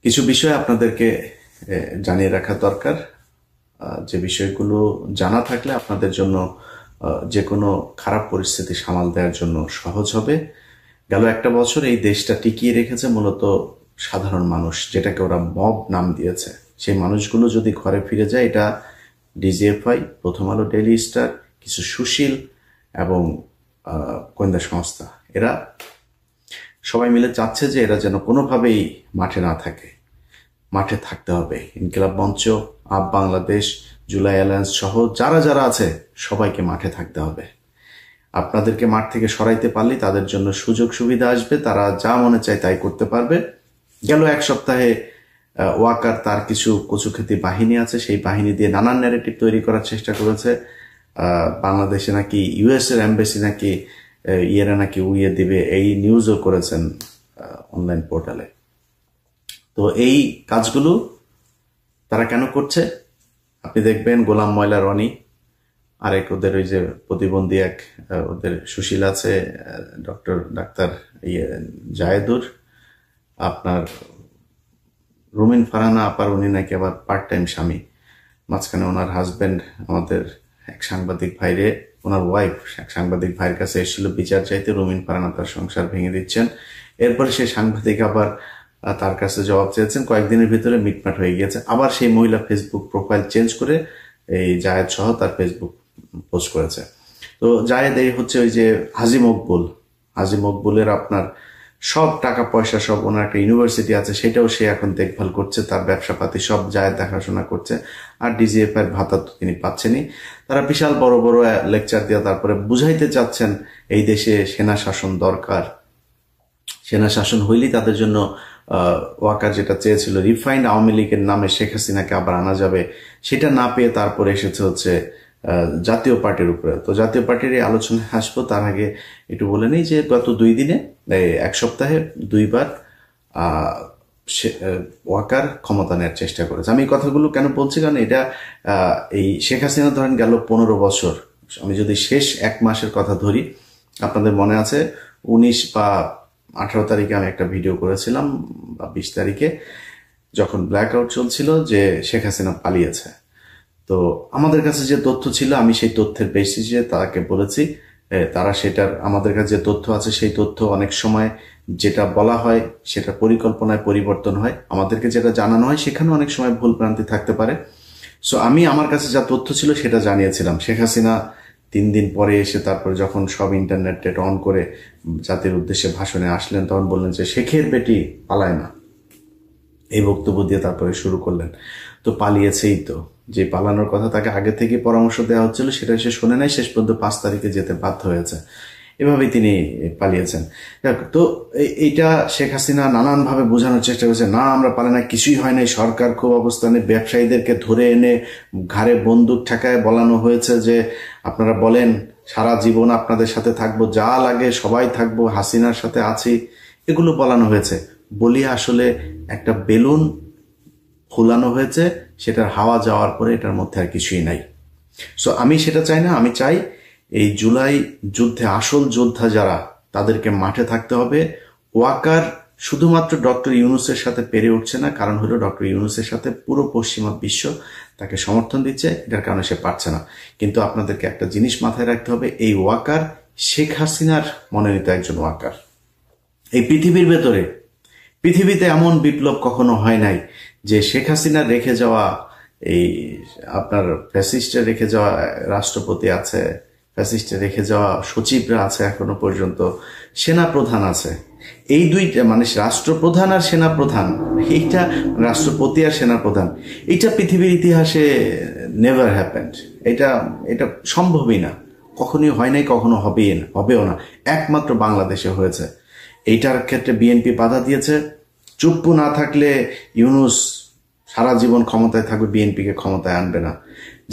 কিছু বিষয় আপনাদেরকে জানিয়ে রাখা দরকার, যে বিষয়গুলো জানা থাকলে আপনাদের জন্য যে কোনো খারাপ পরিস্থিতি সামাল দেওয়ার জন্য সহজ হবে। গেল একটা বছর এই দেশটা টিকিয়ে রেখেছে মূলত সাধারণ মানুষ, যেটাকে ওরা মব নাম দিয়েছে। সেই মানুষগুলো যদি ঘরে ফিরে যায়, এটা ডিজিএফআই, প্রথম আলো, ডেইলি স্টার, কিছু সুশীল এবং গোয়েন্দা সংস্থা, এরা সবাই মিলে চাচ্ছে যে এরা যেন কোনোভাবেই মাঠে না থাকে। মাঠে থাকতে হবে। ইনকিলাব মঞ্চ, আপ বাংলাদেশ, জুলাই অ্যালায়েন্স সহ যারা যারা আছে সবাইকে মাঠে থাকতে হবে। আপনাদেরকে মাঠ থেকে সরাইতে পারলে তাদের জন্য সুযোগ সুবিধা আসবে, তারা যা মনে চায় তাই করতে পারবে। গেল এক সপ্তাহে ওয়াকার তার কিছু কচুখ্যাতি বাহিনী আছে, সেই বাহিনী দিয়ে নানান ন্যারেটিভ তৈরি করার চেষ্টা করেছে। বাংলাদেশে নাকি ইউএস এর এমবেসি নাকি ইয়েরা নাকি উইয়ে দিবে, এই নিউজও করেছেন অনলাইন পোর্টালে। তো এই কাজগুলো তারা কেন করছে? আপনি দেখবেন গোলাম ময়লা রনি, আরেক ওদের ওই যে প্রতিবন্ধী এক ওদের সুশীল আছে, ডাক্তার জায়েদুর, আপনার রুমিন ফারহানা আপার, উনি নাকি আবার পার্ট টাইম স্বামী। মাঝখানে ওনার হাজব্যান্ড আমাদের এক সাংবাদিক ভাইরে, ওনার ওয়াইফ এক সাংবাদিক ভাইয়ের কাছে এসেছিল বিচার চাইতে, রুমিন ফারহানা তার সংসার ভেঙে দিচ্ছেন। এরপরে সেই সাংবাদিক আবার তার কাছে জবাব চেয়েছেন, কয়েকদিনের ভিতরে মিটমাট হয়ে গিয়েছে। আবার সেই মহিলা ফেসবুক প্রোফাইল চেঞ্জ করে এই জায়েদ সহ তার ফেসবুক পোস্ট করেছে। তো জায়েদ এই হচ্ছে ওই যে হাজি মকবুলের আপনার সব টাকা পয়সা, সব ওনার একটা ইউনিভার্সিটি আছে, সেটাও সে এখন দেখভাল করছে, তার ব্যবসাপাতি সব জায়েদ দেখাশোনা করছে। আর ডিজিএফ এর ভাতা তো তিনি পাচ্ছেনই। তারা বিশাল বড় বড় লেকচার দিয়ে তারপরে বুঝাইতে চাচ্ছেন এই দেশে সেনা শাসন দরকার, সেনা শাসন হইলেই তাদের জন্য ওয়াকার যেটা চেয়েছিল রিফাইন্ড আওয়ামী লীগের নামে শেখ হাসিনাকে আবার আনা যাবে, সেটা না পেয়ে তারপরে এসেছে হচ্ছে জাতীয় পার্টির উপরে। তো জাতীয় পার্টির এই আলোচনায় আসবো, তার আগে একটু বলে নিই যে গত 2 দিনে, এক সপ্তাহে 2বার ওয়াকার ক্ষমতা নেওয়ার চেষ্টা করেছে। আমি এই কথাগুলো কেন বলছি, কারণ এটা এই শেখ হাসিনা ধরেন গেল 15 বছর, আমি যদি শেষ 1 মাসের কথা ধরি, আপনাদের মনে আছে 19 বা 18 তারিখে আমি একটা ভিডিও করেছিলাম, বা 20 তারিখে, যখন ব্ল্যাক আউট চলছিল, যে শেখ হাসিনা পালিয়েছে। তো আমাদের কাছে যে তথ্য ছিল, আমি সেই তথ্যের বেসিসে তাকে বলেছি, তারা সেটার, আমাদের কাছে যে তথ্য আছে সেই তথ্য অনেক সময় যেটা বলা হয় সেটা পরিকল্পনায় পরিবর্তন হয়, আমাদেরকে যেটা জানানো হয় সেখানে অনেক সময় ভুল ভ্রান্তি থাকতে পারে। সো আমি আমার কাছে যা তথ্য ছিল সেটা জানিয়েছিলাম। শেখ হাসিনা 3 দিন পরে এসে তারপরে যখন সব ইন্টারনেট অন করে জাতির উদ্দেশ্যে ভাষণে আসলেন, তখন বললেন যে শেখের বেটি পালায় না, এই বক্তব্য দিয়ে তারপরে শুরু করলেন। তো পালিয়েছেই তো, যে পালানোর কথা তাকে আগে থেকে পরামর্শ দেওয়া হচ্ছিল সেটা সে শোনে নাই, শেষ পর্যন্ত 5 তারিখে যেতে বাধ্য হয়েছে, এভাবেই তিনি পালিয়েছেন। তো এইটা শেখ হাসিনা নানানভাবে বোঝানোর চেষ্টা করেছে, না আমরা পালাই না, কিছুই হয় নাই, সরকার খুব অবস্থানে, ব্যবসায়ীদেরকে ধরে এনে ঘাড়ে বন্দুক ঠেকায় বলানো হয়েছে যে আপনারা বলেন সারা জীবন আপনাদের সাথে থাকবো, যা লাগে সবাই থাকবো, হাসিনার সাথে আছি, এগুলো বলানো হয়েছে। বলিয়ে আসলে একটা বেলুন ফুলানো হয়েছে, সেটার হাওয়া যাওয়ার পরে এটার মধ্যে আর কিছুই নাই। সো আমি সেটা চাই না, আমি চাই এই জুলাই যুদ্ধে আসল যোদ্ধা যারা, তাদেরকে মাঠে থাকতে হবে। ওয়াকার শুধুমাত্র ডক্টর ইউনূসের সাথে পেরে উঠছে না, কারণ হলো ডক্টর ইউনূসের সাথে পুরো পশ্চিমা বিশ্ব তাকে সমর্থন দিচ্ছে, এটার কারণে সে পারছে না। কিন্তু আপনাদেরকে একটা জিনিস মাথায় রাখতে হবে, এই ওয়াকার শেখ হাসিনার মনোনীত একজন ওয়াকার। এই পৃথিবীতে এমন বিপ্লব কখনো হয় নাই যে শেখ হাসিনা রেখে যাওয়া, এই আপনার ফ্যাসিস্টে রেখে যাওয়া রাষ্ট্রপতি আছে, ফ্যাসিস্টে রেখে যাওয়া সচিবরা আছে, এখনো পর্যন্ত সেনাপ্রধান আছে, এই দুইটা মানে রাষ্ট্রপ্রধান আর সেনাপ্রধান, এইটা রাষ্ট্রপতি আর সেনাপ্রধান, এইটা পৃথিবীর ইতিহাসে নেভার হ্যাপেন্ড। এটা সম্ভবই না, কখনোই হয় নাই, কখনো হবেও না, একমাত্র বাংলাদেশে হয়েছে। এইটার ক্ষেত্রে বিএনপি বাধা দিয়েছে। চুপ না থাকলে ইউনূস সারা জীবন ক্ষমতায় থাকবে, বিএনপিকে ক্ষমতায় আনবে না।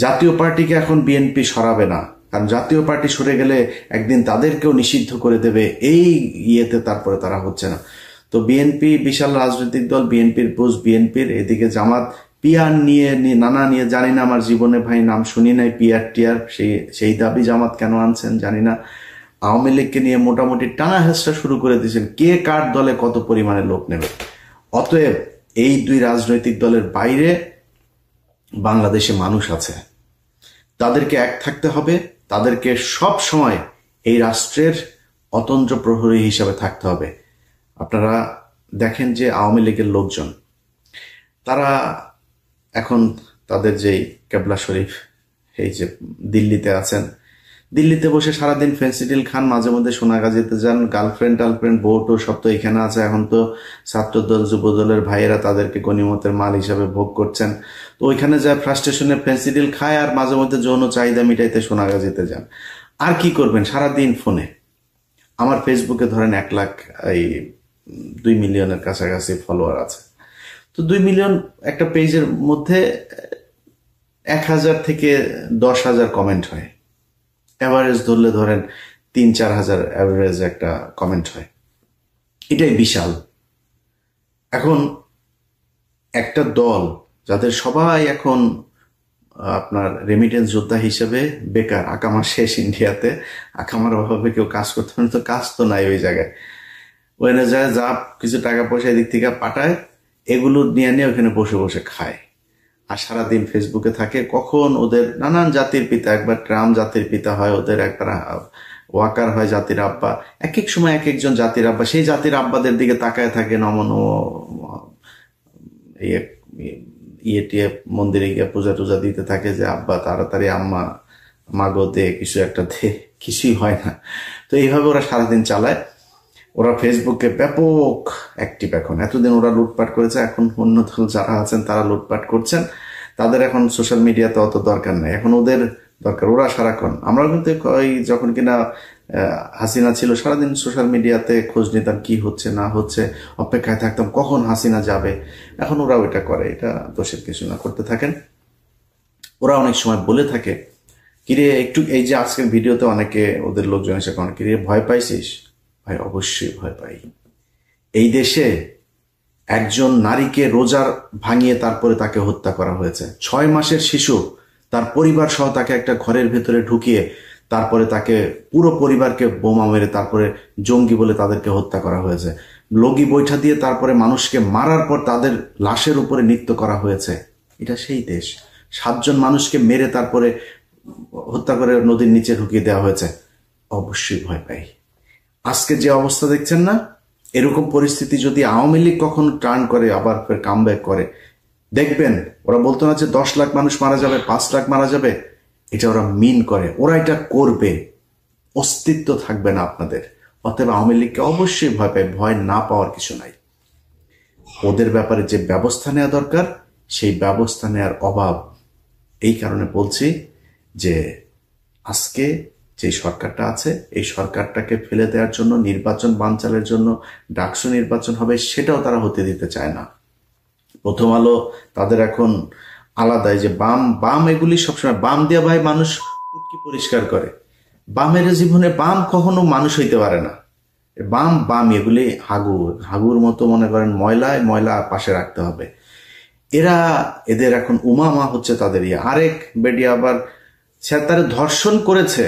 জাতীয় পার্টিকে এখন বিএনপি সরাবে না, কারণ জাতীয় পার্টি সরে গেলে একদিন তাদেরকেও নিষিদ্ধ করে দেবে, এই ইয়েতে তারপরে তারা হচ্ছে না। তো বিএনপি বিশাল রাজনৈতিক দল, বিএনপির বুঝ বিএনপির, এদিকে জামাত পিয়ার নিয়ে নানা নিয়ে, জানি না, আমার জীবনে ভাই নাম শুনি নাই পিয়ার টিয়ার, সেই দাবি জামাত কেন আনছেন জানি না। আওয়ামী লীগকে নিয়ে মোটামুটি টানা হেঁচড়া শুরু করে দিয়েছেন, কে কার দলে কত পরিমাণে লোক নেবে। অতএব এই দুই রাজনৈতিক দলের বাইরে বাংলাদেশে মানুষ আছে, তাদেরকে এক থাকতে হবে, তাদেরকে সব সময় এই রাষ্ট্রের অতন্ত্র প্রহরী হিসাবে থাকতে হবে। আপনারা দেখেন যে আওয়ামী লীগের লোকজন, তারা এখন তাদের যেই কেবলা শরীফ, এই যে দিল্লিতে আছেন, দিল্লিতে বসে সারাদিন ফেন্সিডিল খান, মাঝে মধ্যে সোনাগাজীতে যান, গার্লফ্রেন্ড টার্লফ্রেন্ড বউটো সব তো এখানে আছে। এখন তো ছাত্রদল যুবদলের ভাইয়েরা তাদেরকে গনিমতের মাল হিসাবে ভোগ করছেন। তো ওইখানে যায় ফ্রাস্ট্রেশনে ফেন্সিডিল খায়, আর মাঝে মধ্যে যৌন চাহিদা মিটাইতে সোনাগাজীতে যান। আর কি করবেন সারাদিন ফোনে? আমার ফেসবুকে ধরেন 1 লাখ 2 মিলিয়নের কাছাকাছি ফলোয়ার আছে। তো 2 মিলিয়ন একটা পেজের মধ্যে 1000 থেকে 10,000 কমেন্ট হয়। অ্যাভারেজ ধরলে ধরেন 3-4 হাজার অ্যাভারেজ একটা কমেন্ট হয়। এটাই বিশাল। এখন একটা দল যাদের সবাই এখন আপনার রেমিটেন্স যোদ্ধা হিসেবে বেকার, আকামা শেষ ইন্ডিয়াতে, আকামার অভাবে কেউ কাজ করতে পারে, তো কাজ তো নাই ওই জায়গায়। ওখানে যায় যা কিছু টাকা পয়সা এদিক থেকে পাঠায়, এগুলো নিয়ে নিয়ে ওখানে বসে বসে খায় আর সারাদিন ফেসবুকে থাকে। কখন ওদের নানান জাতির পিতা, একবার ট্রাম্প জাতির পিতা হয় ওদের, একবার ওয়াকার হয় জাতির আব্বা, এক এক সময় এক একজন জাতির আব্বা। সেই জাতির আব্বাদের দিকে তাকায় থাকে, নমন ইয়ে টিয়ে মন্দিরে গিয়ে পূজা টুজা দিতে থাকে যে আব্বা তাড়াতাড়ি আম্মা মাগো দে, কিছু একটা দে, কিছুই হয় না। তো এইভাবে ওরা সারাদিন চালায়। ওরা ফেসবুকে ব্যাপক অ্যাক্টিভ এখন। এতদিন ওরা লুটপাট করেছে, এখন অন্য দল যারা আছেন তারা লুটপাট করছেন। তাদের এখন সোশ্যাল মিডিয়াতে অত দরকার নেই, এখন ওদের দরকার। ওরা সারাক্ষণ, আমরা কিন্তু যখন কিনা হাসিনা ছিল সারাদিন সোশ্যাল মিডিয়াতে খোঁজ নিতাম কি হচ্ছে না হচ্ছে, অপেক্ষায় থাকতাম কখন হাসিনা যাবে। এখন ওরা ওইটা করে, এটা দোষের কিছু না, করতে থাকেন। ওরা অনেক সময় বলে থাকে, কিরে একটু, এই যে আজকের ভিডিওতে অনেকে ওদের লোকজন এসে কন, কিরে ভয় পাইছিস? ভাই অবশ্যই ভয় পাই। এই দেশে একজন নারীকে রোজার ভাঙিয়ে তারপরে তাকে হত্যা করা হয়েছে। 6 মাসের শিশু, তার পরিবার সহ তাকে একটা ঘরের ভেতরে ঢুকিয়ে তারপরে তাকে পুরো পরিবারকে বোমা মেরে তারপরে জঙ্গি বলে তাদেরকে হত্যা করা হয়েছে। লগি বৈঠা দিয়ে তারপরে মানুষকে মারার পর তাদের লাশের উপরে নৃত্য করা হয়েছে। এটা সেই দেশ। 7 জন মানুষকে মেরে তারপরে হত্যা করে নদীর নিচে ঢুকিয়ে দেওয়া হয়েছে। অবশ্যই ভয় পাই। আজকে যে অবস্থা দেখছেন না, এরকম পরিস্থিতি যদি আওয়ামী লীগ কখনো টার্ন করে, আবার ফের কামব্যাক করে, দেখবেন ওরা বলতো না যে 10 লাখ মানুষ মারা যাবে, 5 লাখ মারা যাবে, এটা ওরা মিন করে, ওরা এটা করবে, অস্তিত্ব থাকবে না আপনাদের। অতএব আওয়ামী লীগকে অবশ্যই ভয় পায়, ভয় না পাওয়ার কিছু নাই। ওদের ব্যাপারে যে ব্যবস্থা নেওয়া দরকার সেই ব্যবস্থা নেওয়ার অভাব। এই কারণে বলছি যে আজকে যে সরকারটা আছে এই সরকারটাকে ফেলে দেওয়ার জন্য, নির্বাচন বানচালের জন্য ডাকসু নির্বাচন হবে, সেটাও তারা হতে দিতে চায় না। প্রথম আলো তাদের এখন আলাদাই যে বাম বাম, এগুলি সবসময় বাম দিয়া ভাই মানুষ উটকি পরিষ্কার করে। বামের জীবনে বাম কখনো মানুষ হইতে পারে না। বাম বাম এগুলি হাগুর মতো, মনে করেন ময়লায় ময়লা পাশে রাখতে হবে। এদের এখন উমামা হচ্ছে তাদের ইয়ে। আরেক বেডি আবার সে তারে ধর্ষণ করেছে,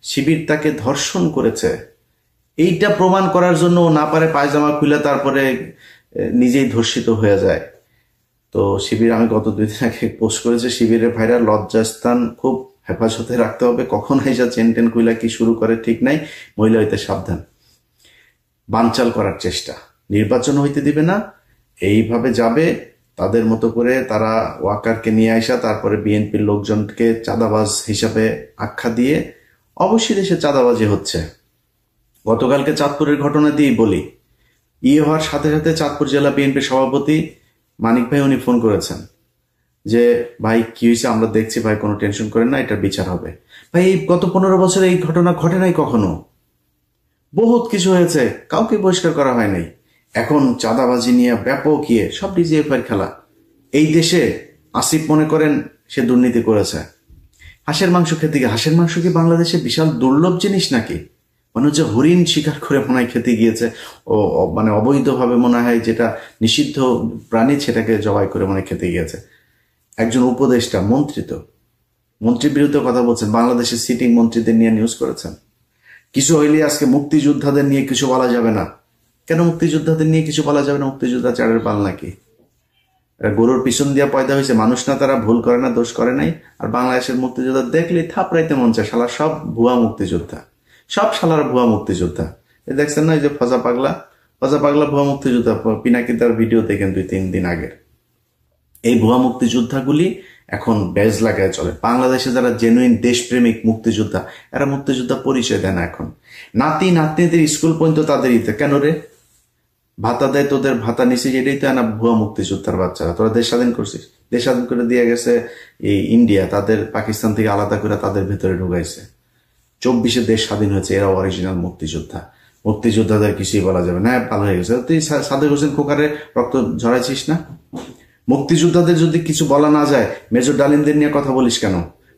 শিবির তাকে ধর্ষণ করেছে, এইটা প্রমাণ করার জন্য না পারে পায়জামা খুলে তারপরে নিজেই ধর্ষিত হয়ে যায়। তো শিবির, আমি গত 2 দিন আগে পোস্ট করেছে, শিবিরের ভাইরা লজ্জাস্থান খুব হেফাজতে রাখতে হবে, কখন এসে চেন টেন খুইলা কি শুরু করে ঠিক নাই, মহিলা হইতে সাবধান। বানচাল করার চেষ্টা, নির্বাচন হইতে দিবে না, এইভাবে যাবে তাদের মতো করে। তারা ওয়াকারকে নিয়ে আসা, তারপরে বিএনপির লোকজনকে চাঁদাবাজ হিসাবে আখ্যা দিয়ে, অবশ্যই দেশে চাঁদাবাজি হচ্ছে। গতকালকে চাঁদপুরের ঘটনা দিয়েই বলি, হওয়ার সাথে সাথে চাঁদপুর জেলা বিএনপির সভাপতি মানিক ভাই উনি ফোন করেছেন যে ভাই কি হয়েছে, আমরা দেখছি ভাই, কোনো টেনশন করেন না, এটার বিচার হবে। ভাই এই গত 15 বছরে এই ঘটনা ঘটে নাই কখনো। বহুত কিছু হয়েছে, কাউকে বহিষ্কার করা হয় নাই। এখন চাঁদাবাজি নিয়ে ব্যাপক সব ডিজিএফআই খেলা। এই দেশে আসিফ মনে করেন সে দুর্নীতি করেছে, হাঁসের মাংস খেতে গিয়ে। হাঁসের মাংস কি বাংলাদেশে বিশাল দুর্লভ জিনিস নাকি? মনে হচ্ছে হরিণ শিকার করে মনে হয় খেতে গিয়েছে, ও মানে অবৈধভাবে মনে হয় যেটা নিষিদ্ধ প্রাণী সেটাকে জবাই করে মনে খেতে গিয়েছে। একজন উপদেষ্টা, মন্ত্রীর বিরুদ্ধে কথা বলছেন, বাংলাদেশের সিটিং মন্ত্রীদের নিয়ে নিউজ করেছেন। কিছু হইলে আজকে মুক্তিযোদ্ধাদের নিয়ে কিছু বলা যাবে না। কেন মুক্তিযোদ্ধাদের নিয়ে কিছু বলা যাবে না? মুক্তিযোদ্ধা চারের পাল নাকি? গরুর পিছন দিয়া পয়দা হয়েছে, মানুষ না, তারা ভুল করে না, দোষ করে নাই। আর বাংলাদেশের মুক্তিযোদ্ধা দেখলে থাপড়াইতে মন চায়, শালা সব ভুয়া মুক্তিযোদ্ধা, সব শালারা ভুয়া মুক্তিযোদ্ধা। এ দেখছেন না, এই যে ফজা পাগলা ভুয়া মুক্তিযোদ্ধা, পিনাকিদার ভিডিও দেখেন 2-3 দিন আগের। এই ভুয়া মুক্তিযোদ্ধাগুলি এখন ব্যাজ লাগায় চলে। বাংলাদেশে যারা জেনুইন দেশপ্রেমিক মুক্তিযোদ্ধা, এরা মুক্তিযোদ্ধা পরিচয় দেয় না। এখন নাতি নাতনিদের স্কুল পর্যন্ত তাদের ইতে কেন রে ভাতা দেয়, তোদের ভাতা নিচে, এটাই তো না ভুয়া মুক্তিযোদ্ধার বাচ্চারা। তোরা দেশ স্বাধীন করছিস, দেশ স্বাধীন করে দিয়ে গেছে এই ইন্ডিয়া, তাদের পাকিস্তান থেকে আলাদা করে তাদের ভেতরে ঢুকাইছে। 24-এ দেশ স্বাধীন হয়েছে, এরা অরিজিনাল মুক্তিযোদ্ধা। মুক্তিযোদ্ধাদের কিছুই বলা যাবে না, ভালো হয়ে গেছে। তুই সাদেক হোসেন খোকারে রক্ত ঝরাইছিস না? মুক্তিযোদ্ধাদের যদি কিছু বলা না যায়, মেজর ডালিমদের নিয়ে কথা বলিস কেন?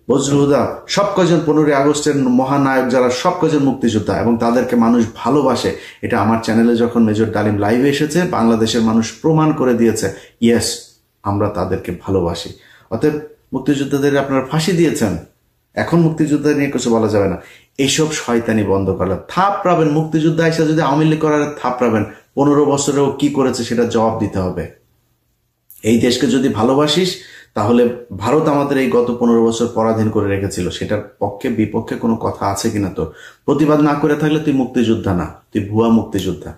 বজরুহুদা, সব কজন 15ই আগস্টের মহানায়ক যারা, সব কজন মুক্তিযোদ্ধা, এবং তাদেরকে মানুষ ভালোবাসে। এটা আমার চ্যানেলে যখন মেজর ডালিম লাইভে এসেছে, বাংলাদেশের মানুষ প্রমাণ করে দিয়েছে, ইয়েস, আমরা তাদেরকে ভালোবাসি। অতএব মুক্তিযোদ্ধাদের আপনারা ফাঁসি দিয়েছেন, এখন মুক্তিযোদ্ধা নিয়ে কিছু বলা যাবে না। এইসব শয়তানি বন্ধ করলে থাপড়াবেন। মুক্তিযোদ্ধা এসে যদি আওয়ামী লীগ করার থাপড়াবেন, 15 বছরেও কি করেছে সেটা জবাব দিতে হবে। এই দেশকে যদি ভালোবাসিস, তাহলে ভারত আমাদের এই গত 15 বছর পরাধীন করে রেখেছিল, সেটার পক্ষে বিপক্ষে কোনো কথা আছে কিনা তোর? প্রতিবাদ না করে থাকলে তুই মুক্তিযোদ্ধা না, তুই ভুয়া মুক্তিযোদ্ধা।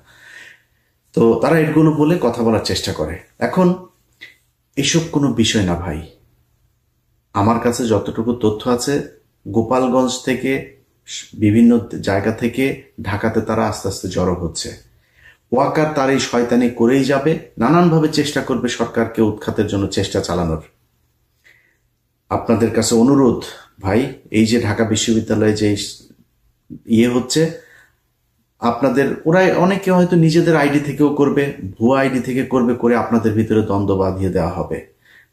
তো তারা এগুলো বলে কথা বলার চেষ্টা করে। এখন এসব কোনো বিষয় না ভাই। আমার কাছে যতটুকু তথ্য আছে, গোপালগঞ্জ থেকে বিভিন্ন জায়গা থেকে ঢাকাতে তারা আস্তে আস্তে জড়ো হচ্ছে। ওয়াকার তার এই শয়তানি করেই যাবে, নানানভাবে চেষ্টা করবে সরকারকে উৎখাতের জন্য চেষ্টা চালানোর। আপনাদের কাছে অনুরোধ ভাই, এই যে ঢাকা বিশ্ববিদ্যালয়ে যে হচ্ছে, আপনাদের ওরা অনেকে হয়তো নিজেদের আইডি থেকেও করবে, ভুয়া আইডি থেকে করবে, করে আপনাদের ভিতরে দ্বন্দ্ব বাঁধিয়ে দেওয়া হবে।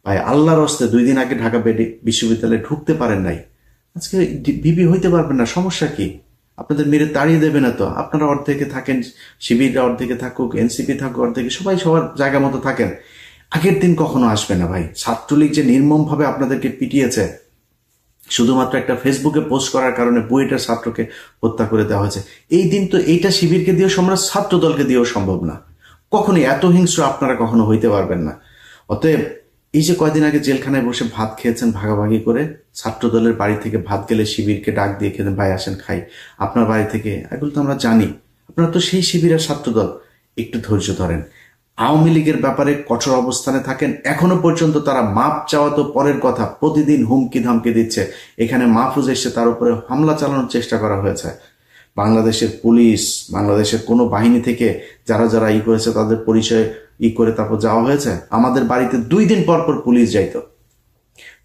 ভাই আল্লাহর হস্তে 2 দিন আগে ঢাকা বিশ্ববিদ্যালয়ে ঢুকতে পারেন নাই, আজকে ভিপি হইতে পারবেন না, সমস্যা কি? আপনাদের মেরে তাড়িয়ে দেবে না তো? আপনারা অর্ধেকে থাকেন, শিবিররা অর্ধেকে থাকুক, এনসিপি থাকুক অর্ধেকে, সবাই সবার জায়গা মতো থাকেন। আগের দিন কখনো আসবে না ভাই। ছাত্রলীগ যে নির্মমভাবে আপনাদেরকে পিটিয়েছে, শুধুমাত্র একটা ফেসবুকে পোস্ট করার কারণে বুয়েটের ছাত্রকে হত্যা করে দেওয়া হয়েছে, এই দিন তো এইটা শিবিরকে দিয়েও সম্ভব, ছাত্র দলকে দিয়েও সম্ভব না। কখনই এত হিংস্র আপনারা কখনো হইতে পারবেন না। অতএব এই যে কয়দিন আগে জেলখানায় বসে ভাত খেয়েছেন ভাগাভাগি করে, ছাত্র দলের বাড়ি থেকে ভাত গেলে শিবিরকে ডাক দিয়ে খেতেন, ভাই আসেন খাই আপনার বাড়ি থেকে, এগুলো তো আমরা জানি। আপনারা তো সেই শিবিরের ছাত্রদল, একটু ধৈর্য ধরেন। আওয়ামী লীগের ব্যাপারে কঠোর অবস্থানে থাকেন। এখনো পর্যন্ত তারা মাপ চাওয়া তো পরের কথা, প্রতিদিন হুমকি ধামকি দিচ্ছে। এখানে মাহফুজ এসে তার উপরে হামলা চালানোর চেষ্টা করা হয়েছে। বাংলাদেশের পুলিশ, বাংলাদেশের কোনো বাহিনী থেকে যারা যারা করেছে তাদের পরিচয় করে তারপর যাওয়া হয়েছে। আমাদের বাড়িতে 2 দিন পর পর পুলিশ যাইতো,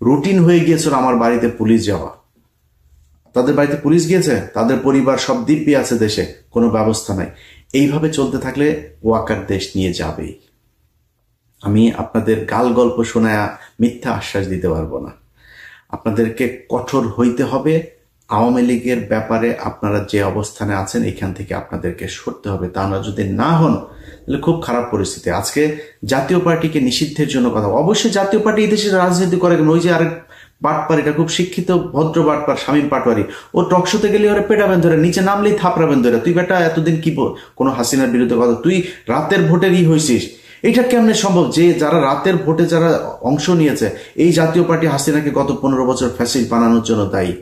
রুটিন হয়ে গিয়েছিল আমার বাড়িতে পুলিশ যাওয়া। তাদের বাড়িতে পুলিশ গিয়েছে, তাদের পরিবার সব দিব্যি আছে, দেশে কোনো ব্যবস্থা নাই। এইভাবে চলতে থাকলে ওয়াকার দেশ নিয়ে যাবেই। আমি আপনাদের গাল গল্প শোনায়া মিথ্যা আশ্বাস দিতে পারবো না। আপনাদেরকে কঠোর হইতে হবে। আওয়ামী লীগের ব্যাপারে আপনারা যে অবস্থানে আছেন, এখান থেকে আপনাদেরকে সরতে হবে। তা না যদি না হন, তাহলে খুব খারাপ পরিস্থিতি। আজকে জাতীয় পার্টিকে নিষিদ্ধের জন্য কথা, অবশ্যই জাতীয় পার্টি এই দেশের রাজনীতি করে কেন? ওই যে আরেক বাটপার, এটা খুব শিক্ষিত ভদ্র বাটপার, শামীম পাটোয়ারি, ও টকশোতে গেলে ওরা পেটাবেন ধরে, নিচে নামলেই থাপড়াবেন ধরে। তুই বেটা এতদিন কি কোনো হাসিনার বিরুদ্ধে কথা, তুই রাতের ভোটেরই হয়েছিস, এটা কেমনে সম্ভব? যে যারা রাতের ভোটে যারা অংশ নিয়েছে, এই জাতীয় পার্টি হাসিনাকে গত 15 বছর ফ্যাসিস্ট বানানোর জন্য দায়ী।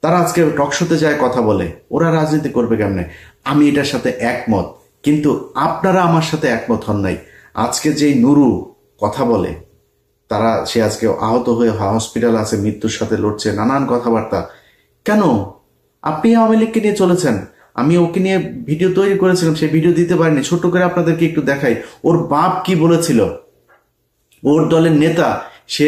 তারা আজকে টকশোতে যায় কথা বলে, ওরা রাজনীতি করবে কেমনে? আমি এটার সাথে একমত, কিন্তু আপনারা আমার সাথে একমত হন নাই। আজকে যে নুরু কথা বলে, সে আজকে আহত হয়ে হসপিটাল আছে, মৃত্যুর সাথে লড়ছে, নানান কথাবার্তা। কেন? আপনি আওয়ামী লীগকে নিয়ে চলেছেন। আমি ওকে নিয়ে ভিডিও তৈরি করেছিলাম, সেই ভিডিও দিতে পারিনি, ছোট করে আপনাদেরকে একটু দেখাই। ওর বাপ কি বলেছিল, ওর দলের নেতা, সে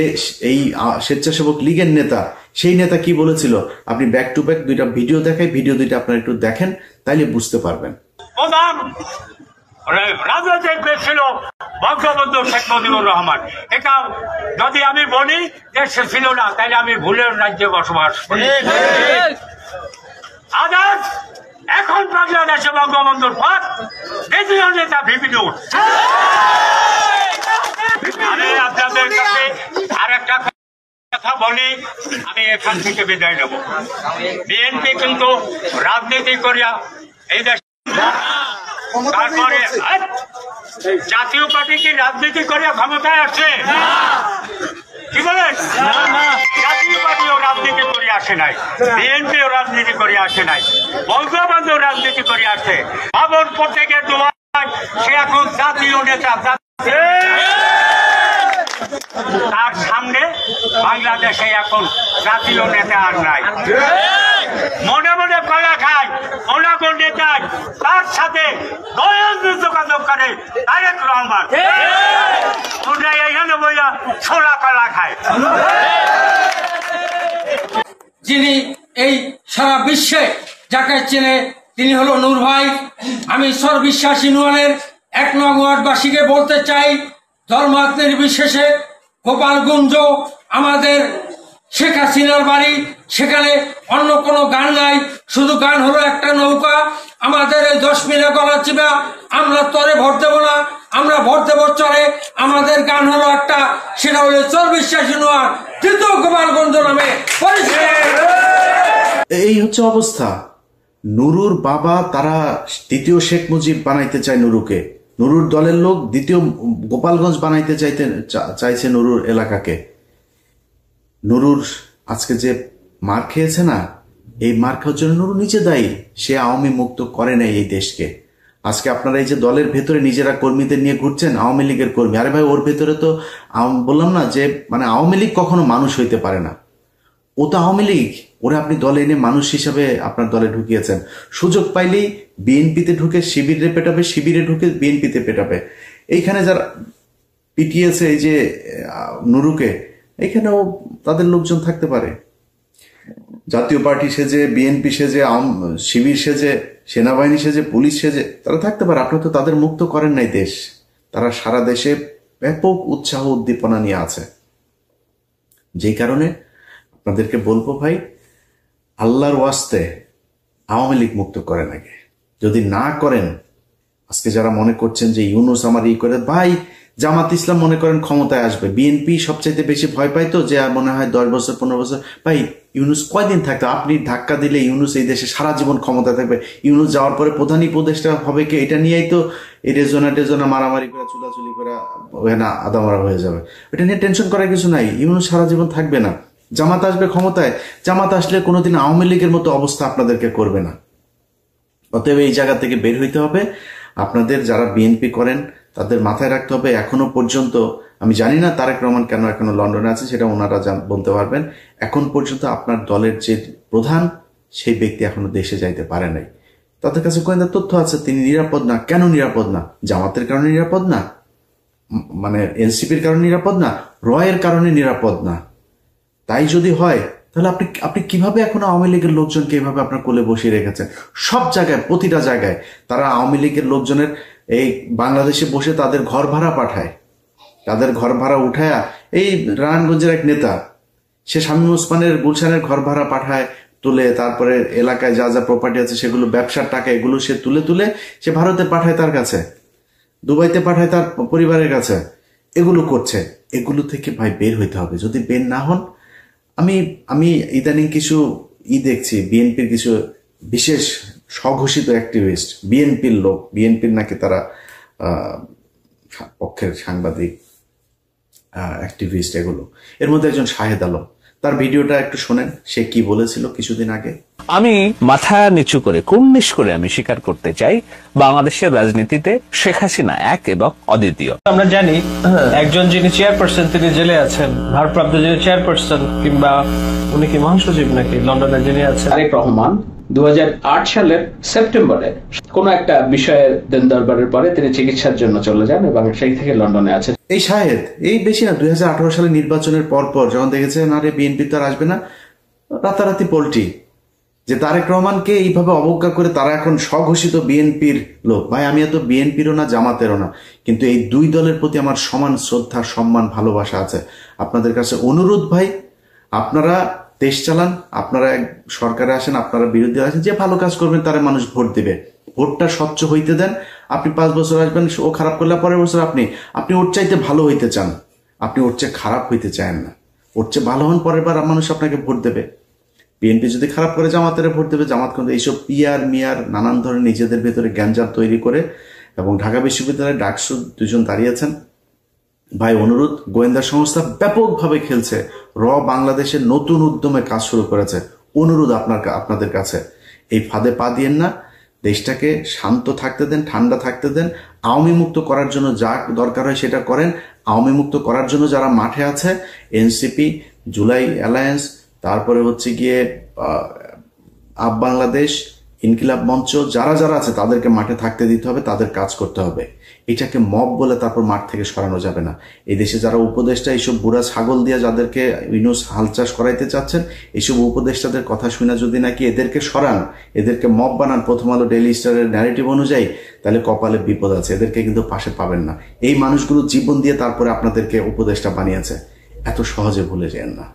এই স্বেচ্ছাসেবক লীগের নেতা, সেই নেতা কি বলেছিল, আপনি ব্যাক টু ব্যাক 2টা ভিডিও দেখাই, ভিডিও 2টা আপনারা একটু দেখেন, তাইলে বুঝতে পারবেন। রাজনৈতিক দেশ ছিল বঙ্গবন্ধু শেখ মুজিবুর রহমান। এটা যদি আমি বলি দেশে ছিল না, তাহলে আমি ভুলের রাজ্যে বসবাস করি। আজ এখন বাংলাদেশে বঙ্গবন্ধুর পথ, দ্বিতীয় নেতা বিভিন্ন। আমি আপনাদের কাছে আর একটা কথা বলি, আমি এখান থেকে বিদায় নেব। বিএনপি কিন্তু রাজনীতি করিয়া এই দেশ, তারপরে জাতীয় পার্টি কি রাজনীতি করে ক্ষমতায় আসছে? কি বলেন? জাতীয় পার্টিও রাজনীতি করে আসে নাই, বিএনপিও রাজনীতি করে আসে নাই, বঙ্গবন্ধু রাজনীতি করে আসছে। খবর প্রত্যেকের দোয়ায় সে এখন জাতীয় নেতা। তার সামনে বাংলাদেশে এখন জাতীয় নেতা আর নাই। মনে মনে কলা খায় ওনাগো নেতায়, তার সাথে যোগাযোগ করে তারেক রহমান। তোমরা এখানে বইয়া ছোলা কলা খায়। যিনি এই সারা বিশ্বে যাকে চেনে তিনি হলো নূর ভাই। আমি সর্ববিশ্বাস ইউনিয়নের 1 নং ওয়ার্ডবাসীকে বলতে চাই, ধর্মাত নির্বিশেষে গোপালগঞ্জ আমাদের শেখ হাসিনার বাড়ি, সেখানে অন্য কোনো গান নাই, শুধু গান হলো একটা নৌকা। আমাদের এই 10 মিলে গলা চিবা, আমরা তরে ভোট দেবো না, আমরা ভোট দেবো চরে। আমাদের গান হলো একটা, সেটা হলো সর্ববিশ্বাস ইউনিয়ন তৃতীয় গোপালগঞ্জ নামে পরিচিত। এই হচ্ছে অবস্থা। নুরুর বাবা তারা দ্বিতীয় শেখ মুজিব বানাইতে চায় নুরুকে, নুরুর দলের লোক দ্বিতীয় গোপালগঞ্জ বানাইতে চাইছে নুরুর এলাকাকে। নুরুর আজকে যে মার খেয়েছে না, এই মার খাওয়ার জন্য নুরু নিজে দায়ী। সে আওয়ামী মুক্ত করে নাই এই দেশকে। আজকে আপনারা এই যে দলের ভেতরে নিজেরা কর্মীদের নিয়ে ঘুরছেন, আওয়ামী লীগের কর্মী, আরে ভাই ওর ভেতরে তো বললাম না যে মানে আওয়ামী লীগ কখনো মানুষ হইতে পারে না, ও তো আওয়ামী লীগ। ওরা আপনি দলে এনে মানুষ হিসাবে আপনার দলে ঢুকিয়েছেন। সুযোগ পাইলেই বিএনপিতে ঢুকে শিবিরে পেটাবে, শিবিরে ঢুকে বিএনপিতে পেটাবে। এইখানে যারা পিটিয়েছে এই যে নুরুকে, এখানেও তাদের লোকজন থাকতে পারে। জাতীয় পার্টি সেজে, বিএনপি সেজে, শিবির সেজে, সেনাবাহিনী সেজে, পুলিশ সেজে তারা থাকতে পারে। আপনারা তো তাদের মুক্ত করেন নাই দেশ। তারা সারা দেশে ব্যাপক উৎসাহ উদ্দীপনা নিয়ে আছে। যেই কারণে আপনাদেরকে বলবো ভাই, আল্লাহর ওয়াস্তে আওয়ামী লীগ মুক্ত করেন আগে। যদি না করেন, আজকে যারা মনে করছেন যে ইউনুস আমার করে, ভাই জামাত ইসলাম মনে করেন ক্ষমতায় আসবে, বিএনপি সবচাইতে বেশি ভয় পায় তো, যে আর মনে হয় 10 বছর 15 বছর। ভাই ইউনুস কয়দিন থাকতো? আপনি ধাক্কা দিলে ইউনুস এই দেশে সারা জীবন ক্ষমতায় থাকবে। ইউনুস যাওয়ার পরে প্রধান উপদেষ্টা হবে কে, এটা নিয়েই তো এই রেজনা মারামারি করে চুলাচুলি করে না আদামারা হয়ে যাবে। এটা নিয়ে টেনশন করার কিছু নাই। ইউনুস সারা জীবন থাকবে না। জামাত আসবে ক্ষমতায়, জামাত আসলে কোনোদিন আওয়ামী লীগের মতো অবস্থা আপনাদেরকে করবে না। অতএব এই জায়গা থেকে বের হইতে হবে। আপনাদের যারা বিএনপি করেন তাদের মাথায় রাখতে হবে, এখনো পর্যন্ত আমি জানি না তারেক রহমান কেন এখনো লন্ডনে আছে, সেটা ওনারা বলতে পারবেন। এখন পর্যন্ত আপনার দলের যে প্রধান সেই ব্যক্তি এখনো দেশে যাইতে পারে নাই। তাদের কাছে গোয়েন্দা তথ্য আছে তিনি নিরাপদ না। কেন নিরাপদ না? জামাতের কারণে নিরাপদ না, মানে এনসিপির কারণে নিরাপদ না, রয়ের কারণে নিরাপদ না। তাই যদি হয় তাহলে আপনি কিভাবে এখনো আওয়ামী লীগের লোকজনকে এইভাবে আপনার কোলে বসিয়ে রেখেছেন? সব জায়গায়, প্রতিটা জায়গায় তারা আওয়ামী লীগের লোকজনের এই বাংলাদেশে বসে তাদের ঘর ভাড়া পাঠায়, তাদের ঘর ভাড়া উঠায়া। এই নারায়ণগঞ্জের এক নেতা, সে শামীম ওসমানের গুলশানের ঘর ভাড়া পাঠায়, তুলে তারপরে এলাকায় যা যা প্রপার্টি আছে সেগুলো ব্যবসার টাকা এগুলো সে তুলে সে ভারতে পাঠায়, তার কাছে দুবাইতে পাঠায়, তার পরিবারের কাছে। এগুলো করছে। এগুলো থেকে ভাই বের হইতে হবে। যদি বের না হন, আমি ইদানিং কিছু দেখছি, বিএনপির কিছু বিশেষ স্বঘোষিত অ্যাক্টিভিস্ট, বিএনপির লোক, বিএনপির নাকি তারা পক্ষের সাংবাদিক অ্যাক্টিভিস্ট, এগুলো এর মধ্যে একজন শাহেদ আলম, তার ভিডিওটা একটু শোনেন, সে কি বলেছিল কিছুদিন আগে। আমি মাথা নিচু করে কুর্নিশ করে আমি স্বীকার করতে চাই, বাংলাদেশের রাজনীতিতে শেখ হাসিনা এক এবং অদ্বিতীয়। আমরা জানি একজন যিনি চেয়ারপারসন তিনি জেলে আছেন, ভারপ্রাপ্ত যিনি চেয়ারপারসন কিংবা উনি কি মহাসচিব নাকি লন্ডনে যিনি আছেন, তারেক রহমান 2008 সালের সেপ্টেম্বরে কোন একটা বিষয়ে দেন দরবারের পরে তিনি চিকিৎসার জন্য চলে যান এবং সেই থেকে লন্ডনে আছেন। এই শাহেদ এই বেশি না 2018 সালে নির্বাচনের পর যখন দেখেছেন আরে বিএনপি তো আর আসবে না, রাতারাতি পল্টি যে তারেক রহমানকে এইভাবে অবজ্ঞা করে তারা এখন স্বঘোষিত বিএনপির লোক। ভাই আমি এত বিএনপিরও না জামাতেরও না, কিন্তু এই দুই দলের প্রতি আমার সমান শ্রদ্ধা, সম্মান, ভালোবাসা আছে। আপনাদের কাছে অনুরোধ ভাই, আপনারা দেশ চালান, আপনারা সরকারে আসেন, আপনারা বিরোধী আসেন, যে ভালো কাজ করবেন তারা মানুষ ভোট দেবে। ভোটটা স্বচ্ছ হইতে দেন। আপনি 5 বছর আসবেন, ও খারাপ করলে পরের বছর আপনি ওর চাইতে ভালো হইতে চান, আপনি ওর চেয়ে খারাপ হইতে চান না। ওর চেয়ে ভালো হন, পরের বার মানুষ আপনাকে ভোট দেবে। বিএনপি যদি খারাপ করে জামাতের ভোট দেবে। জামাত কিন্তু এইসব পিয়ার মিয়ার নানান ধরনের নিজেদের ভেতরে গ্যাঞ্জাম তৈরি করে এবং ঢাকা বিশ্ববিদ্যালয়ের ডাকসু 2 জন দাঁড়িয়েছেন। ভাই অনুরোধ, গোয়েন্দা সংস্থা ব্যাপকভাবে খেলছে, বাংলাদেশের নতুন উদ্যমে কাজ শুরু করেছে। অনুরোধ আপনাদের কাছে, এই ফাঁদে পা দিয়েন না, দেশটাকে শান্ত থাকতে দেন, ঠান্ডা থাকতে দেন। আওয়ামী মুক্ত করার জন্য যা দরকার হয় সেটা করেন। আওয়ামী মুক্ত করার জন্য যারা মাঠে আছে, এনসিপি, জুলাই অ্যালায়েন্স, তারপরে হচ্ছে গিয়ে আপ বাংলাদেশ, ইনকিলাব মঞ্চ, যারা যারা আছে তাদেরকে মাঠে থাকতে দিতে হবে, তাদের কাজ করতে হবে। এটাকে মব বলে তারপর মাঠ থেকে সরানো যাবে না। এই দেশে যারা উপদেষ্টা, এইসব বুড়া ছাগল দিয়ে যাদেরকে ইউনূস হাল চাষ করাইতে চাচ্ছেন, এইসব উপদেষ্টাদের কথা শুনে যদি নাকি এদেরকে সরান, এদেরকে মব বানান প্রথম আলো ডেইলি স্টারের ন্যারেটিভ অনুযায়ী, তাহলে কপালে বিপদ আছে। এদেরকে কিন্তু পাশে পাবেন না। এই মানুষগুলো জীবন দিয়ে তারপরে আপনাদেরকে উপদেষ্টা বানিয়েছে, এত সহজে ভুলে যেন না।